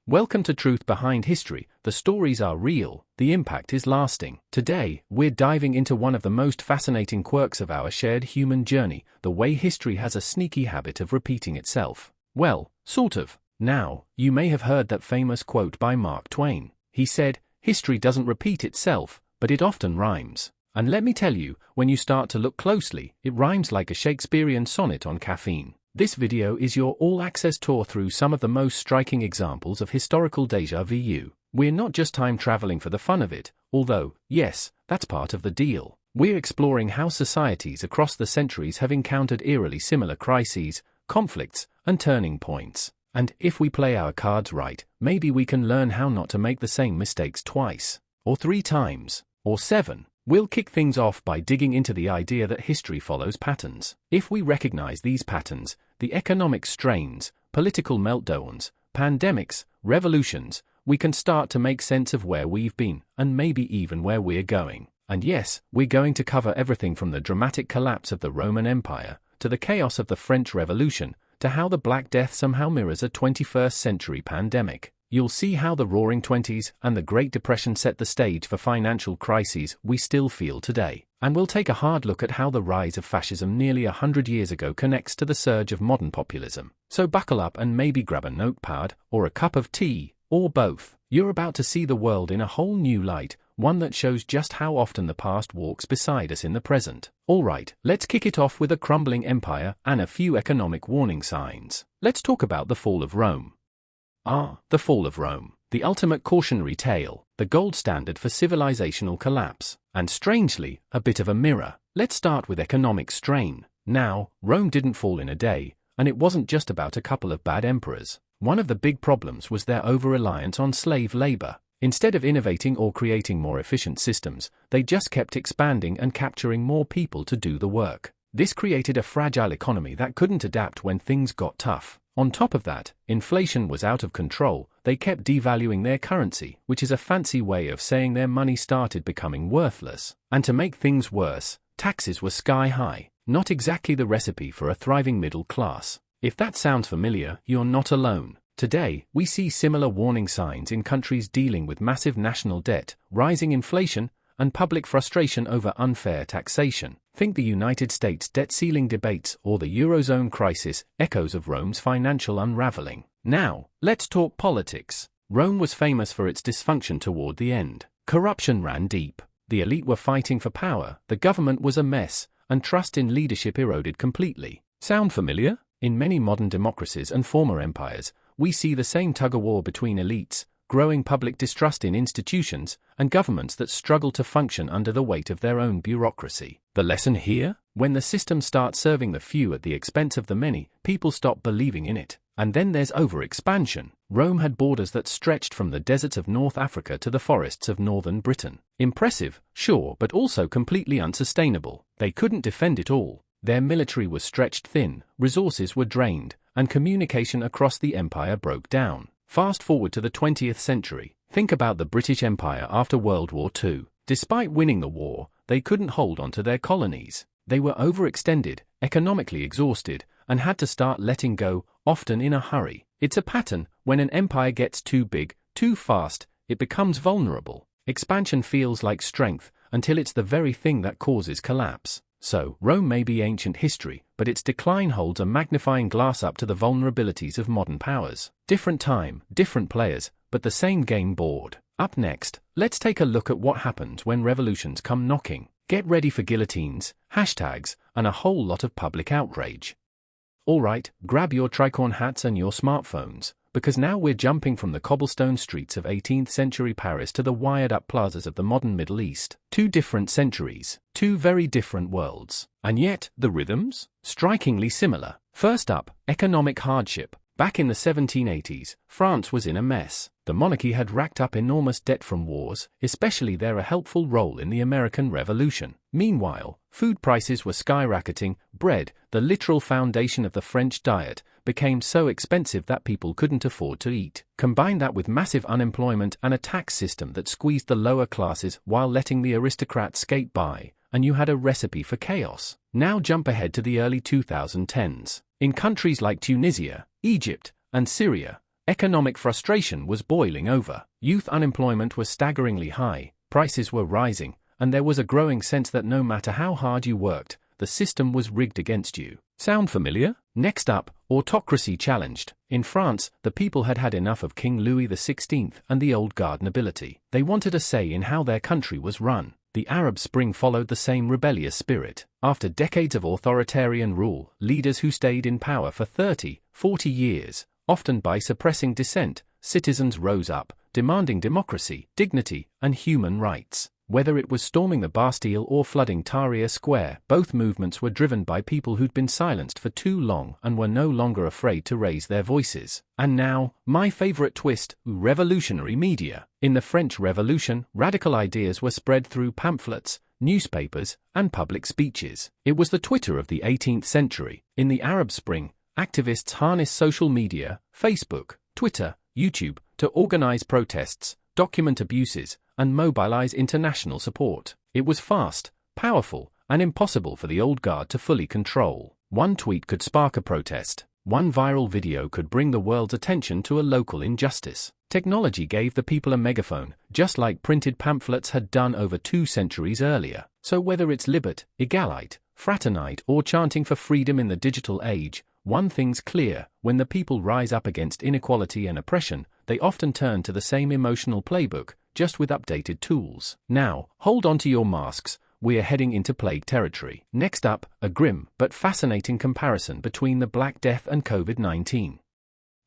Welcome to Truth Behind History. The stories are real, the impact is lasting. Today, we're diving into one of the most fascinating quirks of our shared human journey, the way history has a sneaky habit of repeating itself. Well, sort of. Now, you may have heard that famous quote by Mark Twain. He said, "History doesn't repeat itself, but it often rhymes." And let me tell you, when you start to look closely, it rhymes like a Shakespearean sonnet on caffeine. This video is your all-access tour through some of the most striking examples of historical déjà vu. We're not just time-traveling for the fun of it, although, yes, that's part of the deal. We're exploring how societies across the centuries have encountered eerily similar crises, conflicts, and turning points. And if we play our cards right, maybe we can learn how not to make the same mistakes twice, or 3 times, or 7. We'll kick things off by digging into the idea that history follows patterns. If we recognize these patterns, the economic strains, political meltdowns, pandemics, revolutions, we can start to make sense of where we've been, and maybe even where we're going. And yes, we're going to cover everything from the dramatic collapse of the Roman Empire, to the chaos of the French Revolution, to how the Black Death somehow mirrors a 21st century pandemic. You'll see how the Roaring Twenties and the Great Depression set the stage for financial crises we still feel today. And we'll take a hard look at how the rise of fascism nearly 100 years ago connects to the surge of modern populism. So buckle up and maybe grab a notepad, or a cup of tea, or both. You're about to see the world in a whole new light, one that shows just how often the past walks beside us in the present. Alright, let's kick it off with a crumbling empire and a few economic warning signs. Let's talk about the fall of Rome. The fall of Rome, the ultimate cautionary tale, the gold standard for civilizational collapse, and strangely, a bit of a mirror. Let's start with economic strain. Now, Rome didn't fall in a day, and it wasn't just about a couple of bad emperors. One of the big problems was their over-reliance on slave labor. Instead of innovating or creating more efficient systems, they just kept expanding and capturing more people to do the work. This created a fragile economy that couldn't adapt when things got tough. On top of that, inflation was out of control. They kept devaluing their currency, which is a fancy way of saying their money started becoming worthless. And to make things worse, taxes were sky high, not exactly the recipe for a thriving middle class. If that sounds familiar, you're not alone. Today, we see similar warning signs in countries dealing with massive national debt, rising inflation, and public frustration over unfair taxation. Think the United States debt ceiling debates or the Eurozone crisis, echoes of Rome's financial unraveling. Now, let's talk politics. Rome was famous for its dysfunction toward the end. Corruption ran deep. The elite were fighting for power, the government was a mess, and trust in leadership eroded completely. Sound familiar? In many modern democracies and former empires, we see the same tug-of-war between elites, growing public distrust in institutions, and governments that struggle to function under the weight of their own bureaucracy. The lesson here? When the system starts serving the few at the expense of the many, people stop believing in it. And then there's overexpansion. Rome had borders that stretched from the deserts of North Africa to the forests of northern Britain. Impressive, sure, but also completely unsustainable. They couldn't defend it all. Their military was stretched thin, resources were drained, and communication across the empire broke down. Fast forward to the 20th century. Think about the British Empire after World War II. Despite winning the war, they couldn't hold on to their colonies. They were overextended, economically exhausted, and had to start letting go, often in a hurry. It's a pattern. When an empire gets too big, too fast, it becomes vulnerable. Expansion feels like strength, until it's the very thing that causes collapse. So, Rome may be ancient history, but its decline holds a magnifying glass up to the vulnerabilities of modern powers. Different time, different players, but the same game board. Up next, let's take a look at what happens when revolutions come knocking. Get ready for guillotines, hashtags, and a whole lot of public outrage. Alright, grab your tricorn hats and your smartphones, because now we're jumping from the cobblestone streets of 18th century Paris to the wired-up plazas of the modern Middle East. 2 different centuries, 2 very different worlds. And yet, the rhythms? Strikingly similar. First up, economic hardship. Back in the 1780s, France was in a mess. The monarchy had racked up enormous debt from wars, especially their helpful role in the American Revolution. Meanwhile, food prices were skyrocketing. Bread, the literal foundation of the French diet, became so expensive that people couldn't afford to eat. Combine that with massive unemployment and a tax system that squeezed the lower classes while letting the aristocrats skate by, and you had a recipe for chaos. Now jump ahead to the early 2010s. In countries like Tunisia, Egypt, and Syria, Economic frustration was boiling over. Youth unemployment was staggeringly high, prices were rising, and there was a growing sense that no matter how hard you worked, the system was rigged against you. Sound familiar? Next up, autocracy challenged. In France, the people had had enough of King Louis XVI and the old guard nobility. They wanted a say in how their country was run. The Arab Spring followed the same rebellious spirit. After decades of authoritarian rule, leaders who stayed in power for 30, 40 years, often by suppressing dissent, citizens rose up, demanding democracy, dignity, and human rights. Whether it was storming the Bastille or flooding Tahrir Square, both movements were driven by people who'd been silenced for too long and were no longer afraid to raise their voices. And now, my favorite twist, revolutionary media. In the French Revolution, radical ideas were spread through pamphlets, newspapers, and public speeches. It was the Twitter of the 18th century. In the Arab Spring, activists harnessed social media, Facebook, Twitter, YouTube, to organize protests, document abuses, and mobilize international support. It was fast, powerful, and impossible for the old guard to fully control. One tweet could spark a protest. One viral video could bring the world's attention to a local injustice. Technology gave the people a megaphone, just like printed pamphlets had done over 2 centuries earlier. So whether it's Libet, Egalite, Fraternite, or chanting for freedom in the digital age, one thing's clear: when the people rise up against inequality and oppression, they often turn to the same emotional playbook, just with updated tools. Now, hold on to your masks, we are heading into plague territory. Next up, a grim but fascinating comparison between the Black Death and COVID-19.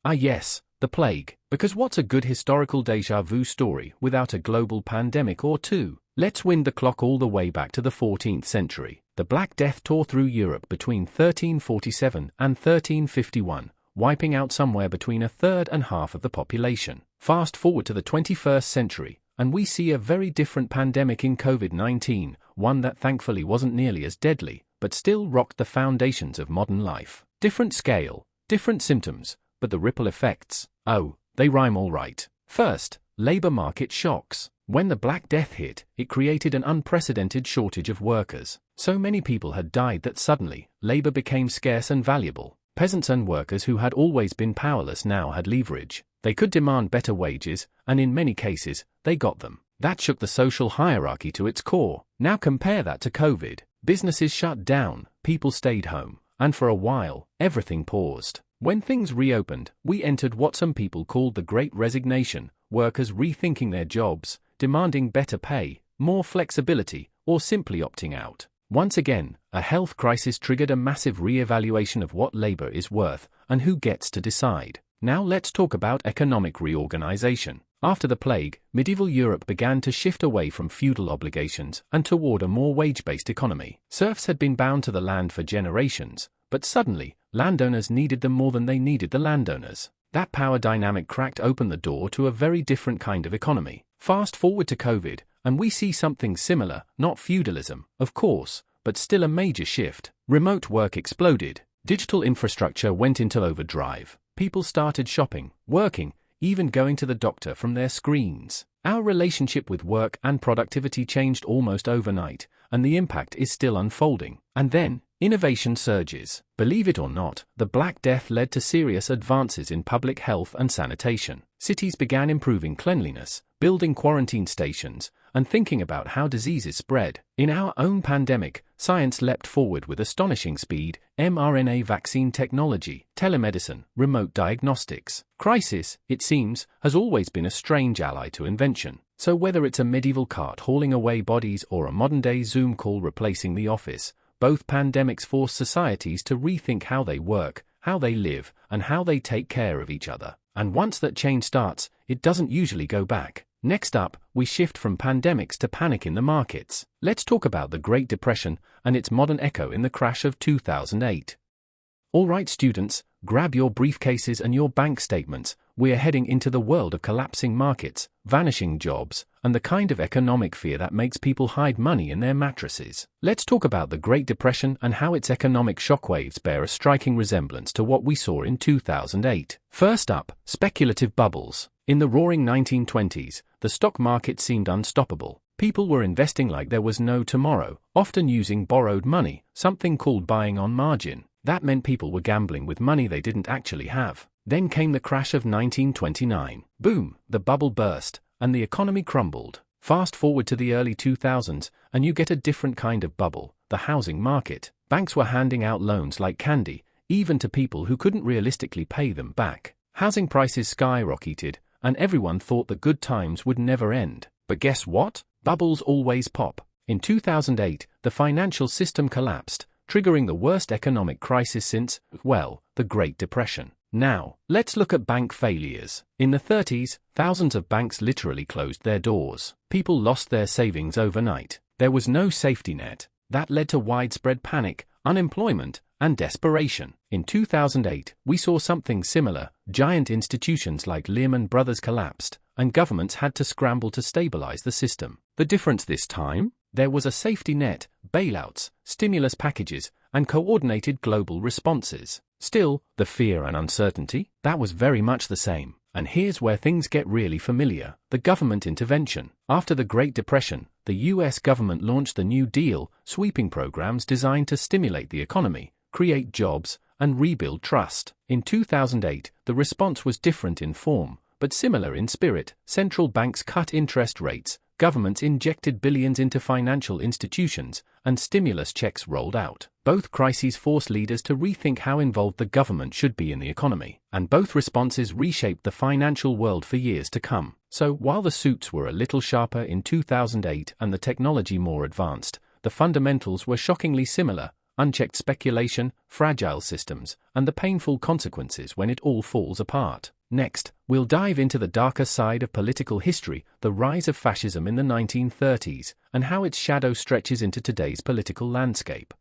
Ah yes, the plague. Because what's a good historical déjà vu story without a global pandemic or two? Let's wind the clock all the way back to the 14th century. The Black Death tore through Europe between 1347 and 1351, wiping out somewhere between a third and half of the population. Fast forward to the 21st century, and we see a very different pandemic in COVID-19, one that thankfully wasn't nearly as deadly, but still rocked the foundations of modern life. Different scale, different symptoms, but the ripple effects, oh, they rhyme all right. First, labor market shocks. When the Black Death hit, it created an unprecedented shortage of workers. So many people had died that suddenly, labor became scarce and valuable. Peasants and workers who had always been powerless now had leverage. They could demand better wages, and in many cases, they got them. That shook the social hierarchy to its core. Now compare that to COVID. Businesses shut down, people stayed home, and for a while, everything paused. When things reopened, we entered what some people called the Great Resignation, workers rethinking their jobs, demanding better pay, more flexibility, or simply opting out. Once again, a health crisis triggered a massive re-evaluation of what labor is worth and who gets to decide. Now let's talk about economic reorganization. After the plague, medieval Europe began to shift away from feudal obligations and toward a more wage-based economy. Serfs had been bound to the land for generations, but suddenly, landowners needed them more than they needed the landowners. That power dynamic cracked open the door to a very different kind of economy. Fast forward to COVID, and we see something similar, not feudalism, of course, but still a major shift. Remote work exploded. Digital infrastructure went into overdrive. People started shopping, working, even going to the doctor from their screens. Our relationship with work and productivity changed almost overnight, and the impact is still unfolding. And then, innovation surges. Believe it or not, the Black Death led to serious advances in public health and sanitation. Cities began improving cleanliness, building quarantine stations, and thinking about how diseases spread. In our own pandemic, science leapt forward with astonishing speed: mRNA vaccine technology, telemedicine, remote diagnostics. Crisis, it seems, has always been a strange ally to invention. So whether it's a medieval cart hauling away bodies or a modern-day Zoom call replacing the office, both pandemics force societies to rethink how they work, how they live, and how they take care of each other. And once that change starts, it doesn't usually go back. Next up, we shift from pandemics to panic in the markets. Let's talk about the Great Depression and its modern echo in the crash of 2008. Alright students, grab your briefcases and your bank statements. We are heading into the world of collapsing markets, vanishing jobs, and the kind of economic fear that makes people hide money in their mattresses. Let's talk about the Great Depression and how its economic shockwaves bear a striking resemblance to what we saw in 2008. First up, speculative bubbles. In the roaring 1920s, the stock market seemed unstoppable. People were investing like there was no tomorrow, often using borrowed money, something called buying on margin. That meant people were gambling with money they didn't actually have. Then came the crash of 1929. Boom, the bubble burst, and the economy crumbled. Fast forward to the early 2000s, and you get a different kind of bubble, the housing market. Banks were handing out loans like candy, even to people who couldn't realistically pay them back. Housing prices skyrocketed, and everyone thought the good times would never end. But guess what? Bubbles always pop. In 2008, the financial system collapsed, triggering the worst economic crisis since, well, the Great Depression. Now, let's look at bank failures. In the 30s, thousands of banks literally closed their doors. People lost their savings overnight. There was no safety net. That led to widespread panic, unemployment, and desperation. In 2008, we saw something similar. Giant institutions like Lehman Brothers collapsed, and governments had to scramble to stabilize the system. The difference this time? There was a safety net, bailouts, stimulus packages, and coordinated global responses. Still, the fear and uncertainty? That was very much the same. And here's where things get really familiar. The government intervention. After the Great Depression, the US government launched the New Deal, sweeping programs designed to stimulate the economy, create jobs, and rebuild trust. In 2008, the response was different in form, but similar in spirit. Central banks cut interest rates, governments injected billions into financial institutions, and stimulus checks rolled out. Both crises forced leaders to rethink how involved the government should be in the economy, and both responses reshaped the financial world for years to come. So, while the suits were a little sharper in 2008 and the technology more advanced, the fundamentals were shockingly similar: unchecked speculation, fragile systems, and the painful consequences when it all falls apart. Next, we'll dive into the darker side of political history, the rise of fascism in the 1930s, and how its shadow stretches into today's political landscape.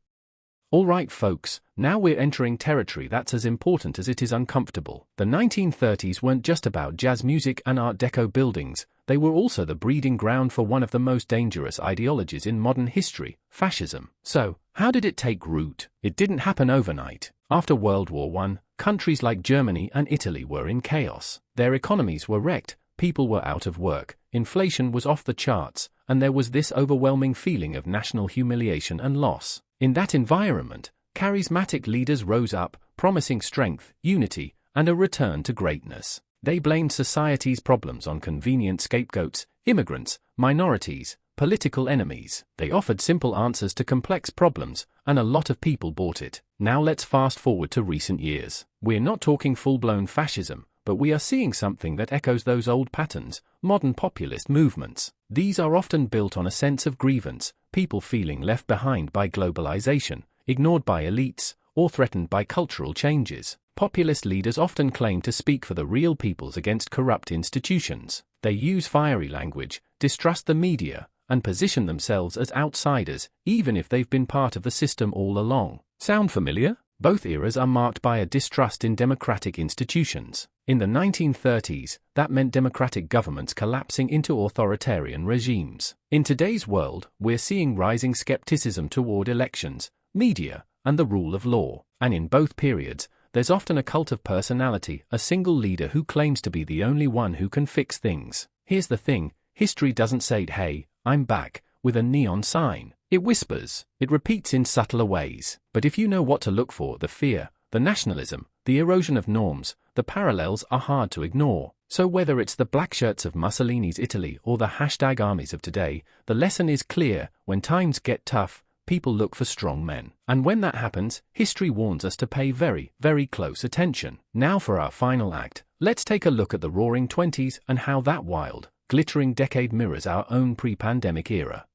Alright folks, now we're entering territory that's as important as it is uncomfortable. The 1930s weren't just about jazz music and Art Deco buildings, they were also the breeding ground for one of the most dangerous ideologies in modern history, fascism. So, how did it take root? It didn't happen overnight. After World War I, countries like Germany and Italy were in chaos. Their economies were wrecked, people were out of work, inflation was off the charts, and there was this overwhelming feeling of national humiliation and loss. In that environment, charismatic leaders rose up, promising strength, unity, and a return to greatness. They blamed society's problems on convenient scapegoats, immigrants, minorities, political enemies. They offered simple answers to complex problems, and a lot of people bought it. Now let's fast forward to recent years. We're not talking full-blown fascism, but we are seeing something that echoes those old patterns: modern populist movements. These are often built on a sense of grievance, people feeling left behind by globalization, ignored by elites, or threatened by cultural changes. Populist leaders often claim to speak for the real peoples against corrupt institutions. They use fiery language, distrust the media, and position themselves as outsiders, even if they've been part of the system all along. Sound familiar? Both eras are marked by a distrust in democratic institutions. In the 1930s, that meant democratic governments collapsing into authoritarian regimes. In today's world, we're seeing rising skepticism toward elections, media, and the rule of law. And in both periods, there's often a cult of personality, a single leader who claims to be the only one who can fix things. Here's the thing: history doesn't say, "Hey, I'm back," with a neon sign. It whispers, it repeats in subtler ways. But if you know what to look for, the fear, the nationalism, the erosion of norms, the parallels are hard to ignore. So whether it's the black shirts of Mussolini's Italy or the hashtag armies of today, the lesson is clear: when times get tough, people look for strong men. And when that happens, history warns us to pay very, very close attention. Now for our final act, let's take a look at the Roaring Twenties and how that wild, glittering decade mirrors our own pre-pandemic era.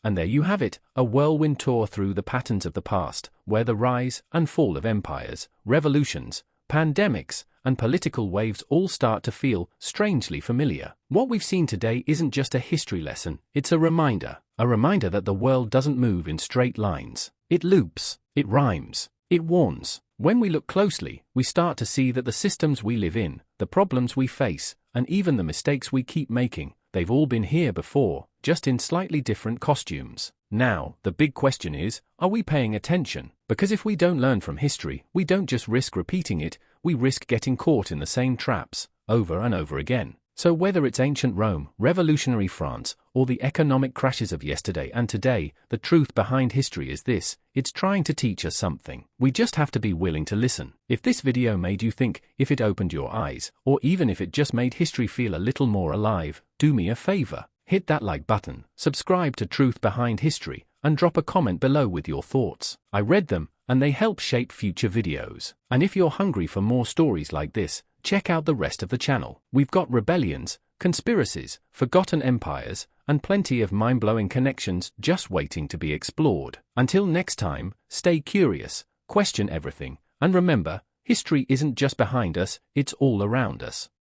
And there you have it, a whirlwind tour through the patterns of the past, where the rise and fall of empires, revolutions, pandemics, and political waves all start to feel strangely familiar. What we've seen today isn't just a history lesson, it's a reminder that the world doesn't move in straight lines. It loops, it rhymes, it warns. When we look closely, we start to see that the systems we live in, the problems we face, and even the mistakes we keep making, they've all been here before, just in slightly different costumes. Now, the big question is, are we paying attention? Because if we don't learn from history, we don't just risk repeating it, we risk getting caught in the same traps, over and over again. So whether it's ancient Rome, revolutionary France, or the economic crashes of yesterday and today, the truth behind history is this: it's trying to teach us something. We just have to be willing to listen. If this video made you think, if it opened your eyes, or even if it just made history feel a little more alive, do me a favor. Hit that like button, subscribe to Truth Behind History, and drop a comment below with your thoughts. I read them, and they help shape future videos. And if you're hungry for more stories like this, check out the rest of the channel. We've got rebellions, conspiracies, forgotten empires, and plenty of mind-blowing connections just waiting to be explored. Until next time, stay curious, question everything, and remember, history isn't just behind us, it's all around us.